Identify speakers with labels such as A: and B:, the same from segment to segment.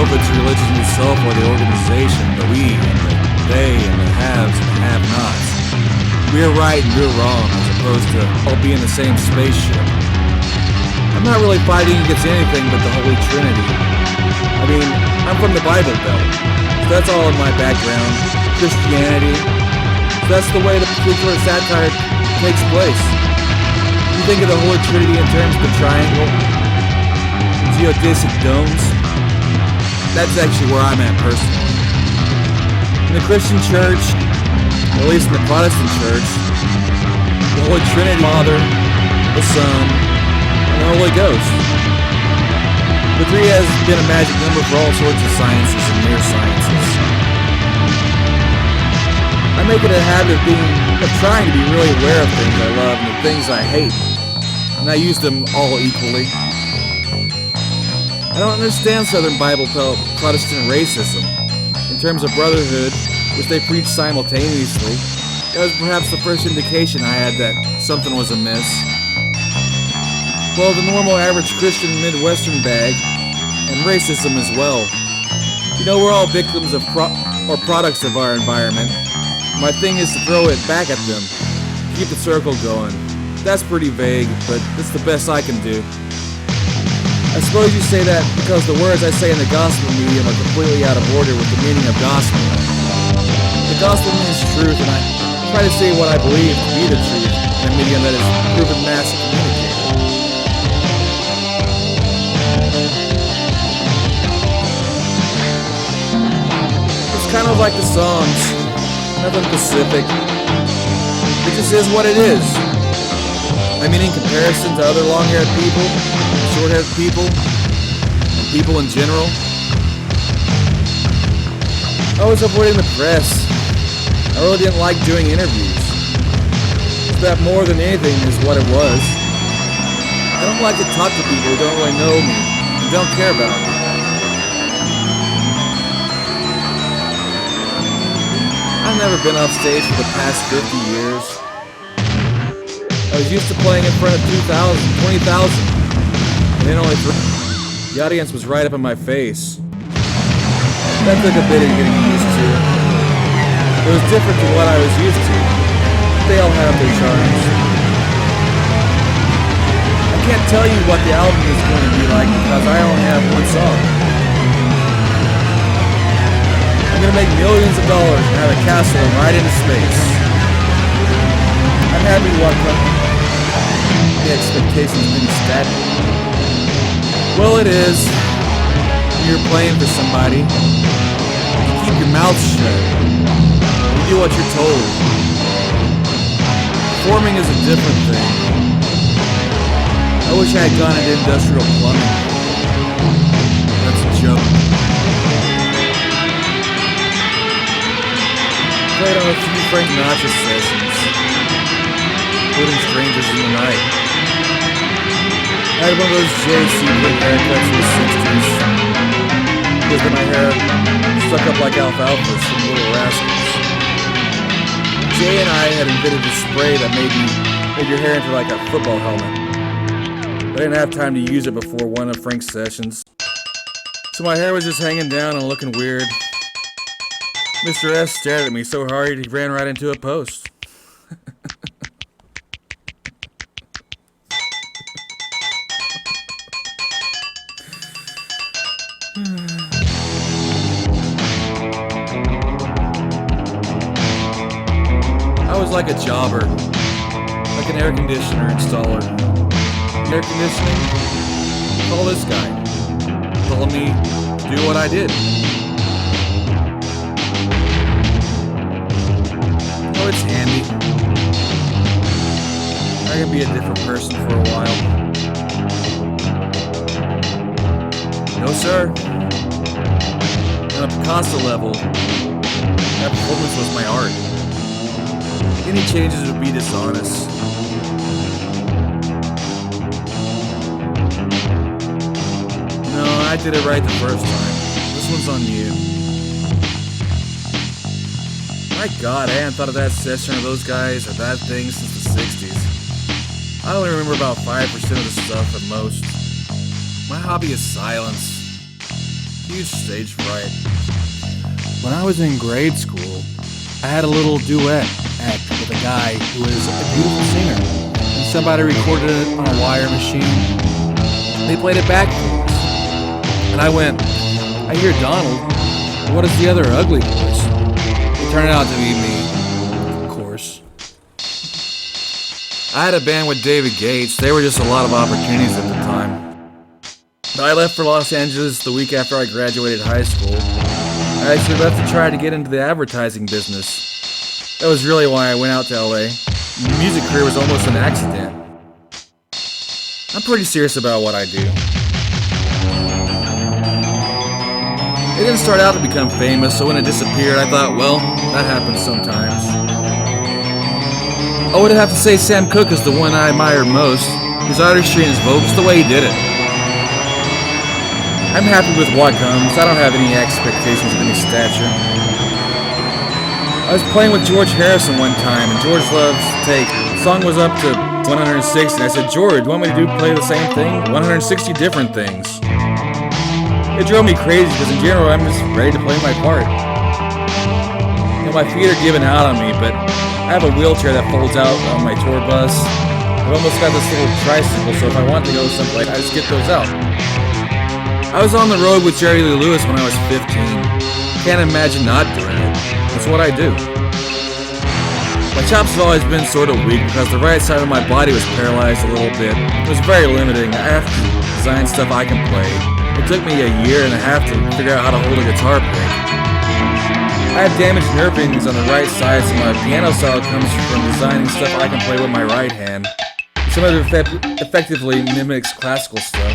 A: if it's religion itself or the organization, the we and the they and the haves and the have-nots. We're right and you're wrong, as opposed to all being the same spaceship. I'm not really fighting against anything but the Holy Trinity. I mean, I'm from the Bible Belt, so that's all in my background. Christianity, so that's the way the particular satire takes place. You think of the Holy Trinity in terms of the triangle, geodesic domes. That's actually where I'm at personally. In the Christian church, or at least in the Protestant church, the Holy Trinity, Father, the Son, and the Holy Ghost. The three has been a magic number for all sorts of sciences and neurosciences. I make it a habit of trying to be really aware of things I love and the things I hate, and I use them all equally. I don't understand Southern Bible Belt Protestant racism. In terms of brotherhood, which they preach simultaneously, that was perhaps the first indication I had that something was amiss. Well, the normal average Christian Midwestern bag, and racism as well. You know, we're all victims of or products of our environment. My thing is to throw it back at them, keep the circle going. That's pretty vague, but it's the best I can do. I suppose you say that because the words I say in the gospel medium are completely out of order with the meaning of gospel. The gospel means truth, and I try to say what I believe to be the truth in a medium that is proven mass communicator. It's kind of like the songs, nothing specific. It just is what it is. I mean, in comparison to other long-haired people, short-haired people, and people in general. I was avoiding the press. I really didn't like doing interviews. That more than anything is what it was. I don't like to talk to people who don't really know me and don't care about me. I've never been off stage for the past 50 years. I was used to playing in front of 2,000, 20,000, and then only 3. The audience was right up in my face. That took a bit of getting used to. It was different to what I was used to. They all have their charms. I can't tell you what the album is going to be like because I only have one song. I'm going to make millions of dollars and have a castle and ride into space. I'm happy to walk up. The expectations being static. Well, it is. You're playing for somebody. You keep your mouth shut. You do what you're told. Performing is a different thing. I wish I had gone into industrial plumbing. That's a joke. Played on a few Frank Sinatra sessions, including Strangers in the Night. I had one of those JC haircuts in the 60s, because then my hair stuck up like alfalfas from Little Rascals. Jay and I had invented a spray that made your hair into like a football helmet. I didn't have time to use it before one of Frank's sessions, so my hair was just hanging down and looking weird. Mr. S stared at me so hard he ran right into a post. I was like a jobber, like an air conditioner installer. Air conditioning? Call this guy. Told me to do what I did. Oh, it's handy. I can be a different person for a while. No, sir. On a Picasso level, that performance was my art. Any changes would be dishonest. No, I did it right the first time. This one's on you. My God, I hadn't thought of that session or those guys or that thing since the 60s. I only remember about 5% of the stuff at most. My hobby is silence. huge stage fright. When I was in grade school, I had a little duet act with a guy who was a beautiful singer. And somebody recorded it on a wire machine. They played it back for us. And I went, I hear Donald. What is the other ugly voice? It turned out to be me, of course. I had a band with David Gates. There were just a lot of opportunities at the time. But I left for Los Angeles the week after I graduated high school. I actually left to try to get into the advertising business. That was really why I went out to LA. The music career was almost an accident. I'm pretty serious about what I do. It didn't start out to become famous, so when it disappeared, I thought, well, that happens sometimes. I would have to say Sam Cooke is the one I admired most. His artistry and his vocals, the way he did it. I'm happy with what comes. I don't have any expectations of any stature. I was playing with George Harrison one time, and George loves to take. The song was up to 160, and I said, George, do you want me to play the same thing? 160 different things. It drove me crazy, because in general, I'm just ready to play my part. You know, my feet are giving out on me, but I have a wheelchair that folds out on my tour bus. I've almost got this little tricycle, so if I want to go someplace, I just get those out. I was on the road with Jerry Lee Lewis when I was 15. Can't imagine not doing it. That's what I do. My chops have always been sort of weak because the right side of my body was paralyzed a little bit. It was very limiting. I have to design stuff I can play. It took me a year and a half to figure out how to hold a guitar pick. I have damaged nerve endings on the right side, so my piano style comes from designing stuff I can play with my right hand. Some of it effectively mimics classical stuff.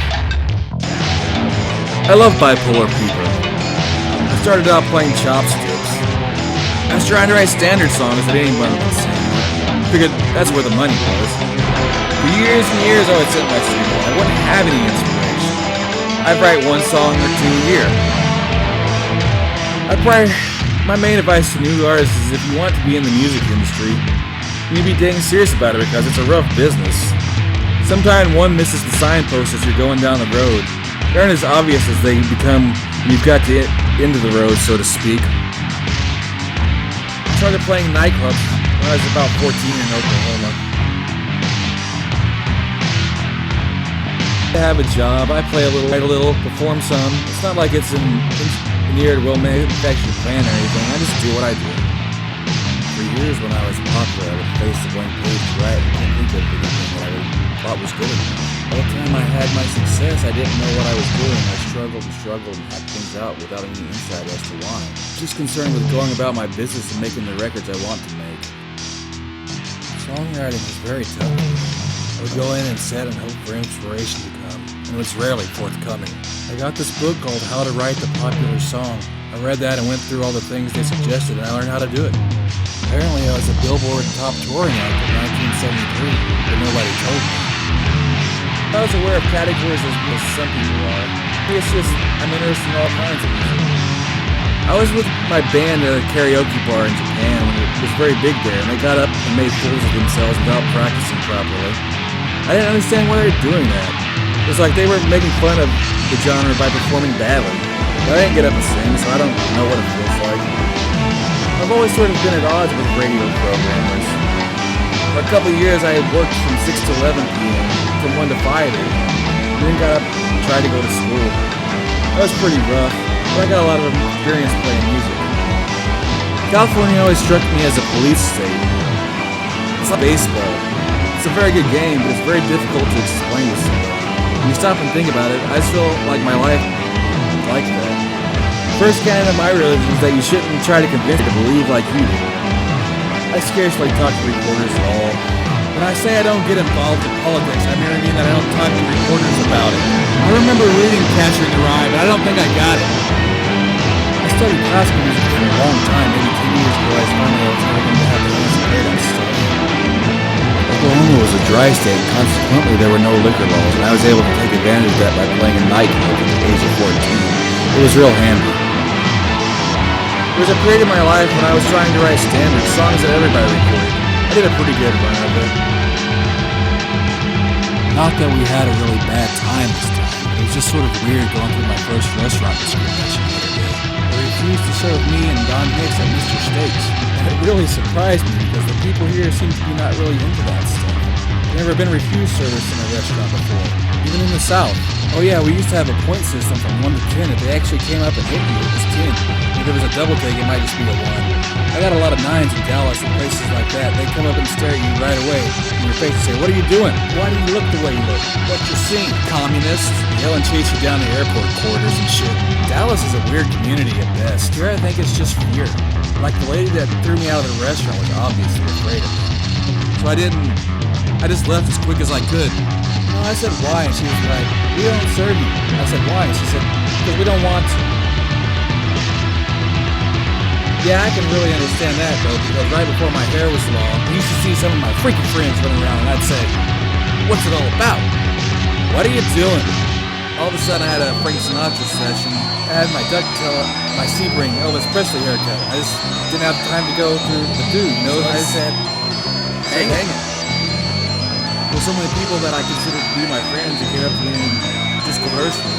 A: I love bipolar people. I started out playing chopsticks. I was trying to write standard songs that anyone could sing. I figured that's where the money was. For years and years I would sit in my studio. I wouldn't have any inspiration. I'd write one song or two a year. My main advice to new artists is if you want to be in the music industry, you need to be dang serious about it because it's a rough business. Sometimes one misses the signpost as you're going down the road. They aren't as obvious as they become when you've got to get into the road, so to speak. I started playing nightclubs when I was about 14 in Oklahoma. I have a job, I play a little, write a little, perform some. It's not like it's engineered well-manufactured plan or anything, I just do what I do. For years when I was popular, I would face the blank page to write and couldn't think of anything that I thought was good enough. By the time I had my success, I didn't know what I was doing. I struggled and had things out without any insight as to why. Just concerned with going about my business and making the records I want to make. Songwriting was very tough. I would go in and set and hope for inspiration to come, and it was rarely forthcoming. I got this book called How to Write the Popular Song. I read that and went through all the things they suggested, and I learned how to do it. Apparently I was a Billboard top touring act in 1973, but nobody told me. I was aware of categories as some people are. It's just, I'm interested in all kinds of music. I was with my band at a karaoke bar in Japan when it was very big there, and they got up and made fools of themselves without practicing properly. I didn't understand why they were doing that. It was like they were making fun of the genre by performing badly. But I didn't get up and sing, so I don't know what it feels like. I've always sort of been at odds with radio programmers. For a couple of years I had worked from 6 to 11 p.m. from 1 to 5 a.m. and then got up and tried to go to school. That was pretty rough, but I got a lot of experience playing music. California always struck me as a police state. It's like baseball. It's a very good game, but it's very difficult to explain to someone. When you stop and think about it, I just feel like my life is like that. First canon of my religion is that you shouldn't try to convince me to believe like you do. I scarcely talk to reporters at all. When I say I don't get involved in politics, I merely mean that I don't talk to reporters about it. I remember reading Catcher in the Rye, but I don't think I got it. I studied classical music for a long time, maybe 10 years ago. I finally was hoping to have the chance to play that stuff. Oklahoma was a dry state, consequently there were no liquor laws, and I was able to take advantage of that by playing in nightclubs at the age of 14. It was real handy. There was a period in my life when I was trying to write standard songs that everybody recorded. I did a pretty good run of it. Not that we had a really bad time this time, but it was just sort of weird going through my first restaurant experience. show of me and Don Hicks at Mr. Steaks. And it really surprised me because the people here seem to be not really into that stuff. I've never been refused service in a restaurant before, even in the South. Oh yeah, we used to have a point system from 1 to 10. If they actually came up and hit you, it was 10. If it was a double take, it might just be a 1. I got a lot of 9s in Dallas and places like that. They come up and stare at you right away in your face and say, "What are you doing? Why do you look the way you look? What you seeing? Communists?" Yell and chase you down the airport quarters and shit. Dallas is a weird community at best. Here I think it's just fear. Like the lady that threw me out of the restaurant was obviously afraid of me. So I just left as quick as I could. No, I said why, and she was like, "We don't serve you." I said why, and she said, "Because we don't want to." Yeah, I can really understand that though, because right before my hair was long, I used to see some of my freaking friends running around, and I'd say, "What's it all about? What are you doing?" All of a sudden, I had a Frank Sinatra session. I had my ducktail, my Sebring Elvis Presley haircut. I just didn't have time to go through the dude, you know. So I said, "Hang it." Well, so many people that I considered to be my friends who came up to me and just coerced me.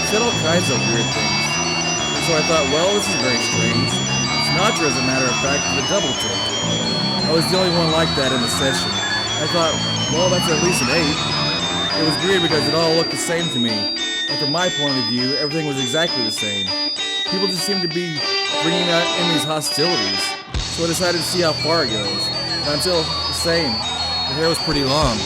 A: Said all kinds of weird things. And so I thought, well, this is very strange. Sinatra, as a matter of fact, did a double take. I was the only one like that in the session. I thought, well, that's at least an 8. It was weird because it all looked the same to me. And from my point of view, everything was exactly the same. People just seemed to be bringing out in these hostilities. So I decided to see how far it goes. And I'm still the same. The hair was pretty long.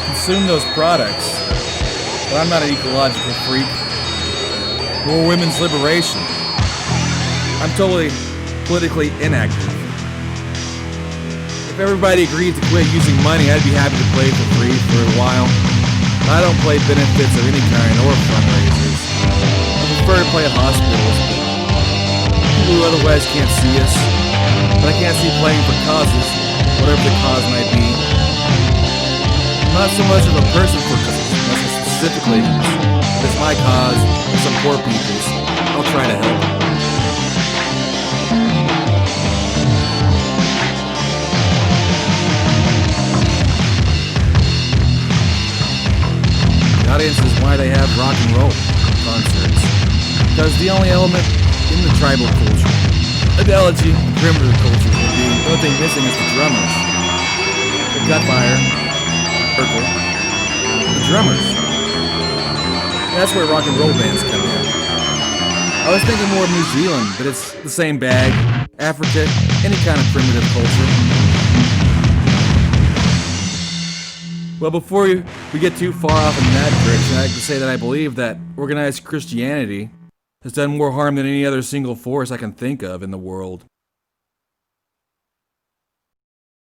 A: Consume those products. But I'm not an ecological freak. More women's liberation. I'm totally politically inactive. If everybody agreed to quit using money, I'd be happy to play for free for a while. I don't play benefits of any kind or fundraisers. I prefer to play at hospitals. People who otherwise can't see us. But I can't see playing for causes, whatever the cause might be. I'm not so much of a person for causes specifically. If it's my cause, or some poor people's, I'll try to help. The audience is why they have rock and roll concerts. Because the only element in the tribal culture, analogy, primitive culture would be, the only thing missing is the drummers. The Gutfire, Urkel, the drummers. That's where rock and roll bands come in. I was thinking more of New Zealand, but it's the same bag. Africa, any kind of primitive culture. Well, before we get too far off in that direction, I like to say that I believe that organized Christianity has done more harm than any other single force I can think of in the world.